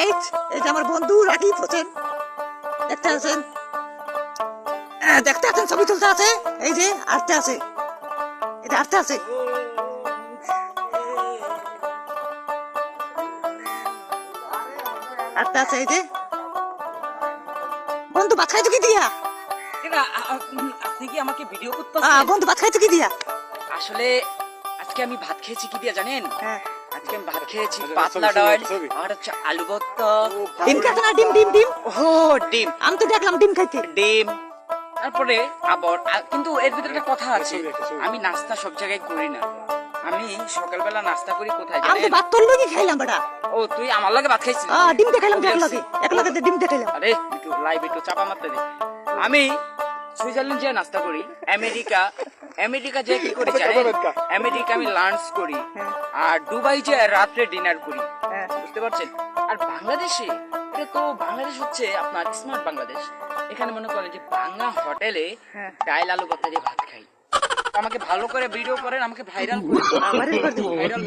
এই এই যে আমার বন্ধু রাকিব হোসেন দেখতে আছেন, দেখতে আছেন, ছবি তুলতে আছে, এই যে আর্টে আছে, এটা আর্টে আছে, আর্টে আছে, এই যে বন্ধু ভাত খাইছো কি দিয়া? আপনি কি আমাকে ভিডিও করতে বন্ধু ভাত খাইছো কি দিয়া? আসলে আজকে আমি ভাত খেয়েছি কি দিয়া জানেন? হ্যাঁ, আজকে আমি ভাত খেয়েছি পাতলা ডাল আর হচ্ছে আলু ভর্তা। ডিম খাইছো না? ডিম ডিম ডিম ও ডিম, আমি তো দেখলাম ডিম খাইতে। ডিম তারপরে আবার কিন্তু এর ভিতরে একটা কথা আছে, আমি নাস্তা সব জায়গায় করি না। আমি সকালবেলা নাস্তা করি কোথায় আমি তো জানেন? ভাত তোর লগে খাইলাম বেটা। ও তুই আমার লাগে ভাত খাইছিস? ডিম দেখাইলাম, এক লগে ডিম দেখাইলাম। আরে একটু লাইভ একটু চাপা মারতে দে। আমি সুইজারল্যান্ড যে নাস্তা করি, আমেরিকা যে কি করি জানেন? আমেরিকা আমি লাঞ্চ করি, আর দুবাই যে রাত্রে ডিনার করি, বুঝতে পারছেন? আর বাংলাদেশে এটা তো বাংলাদেশ হচ্ছে আপনার স্মার্ট বাংলাদেশ। এখানে মনে করেন যে বাংলা হোটেলে ডাল আলু ভর্তা দিয়ে ভাত খাই। আমাকে ভালো করে ভিডিও করেন, আমাকে ভাইরাল করে ভাইরাল করে দিবো। ভাইরাল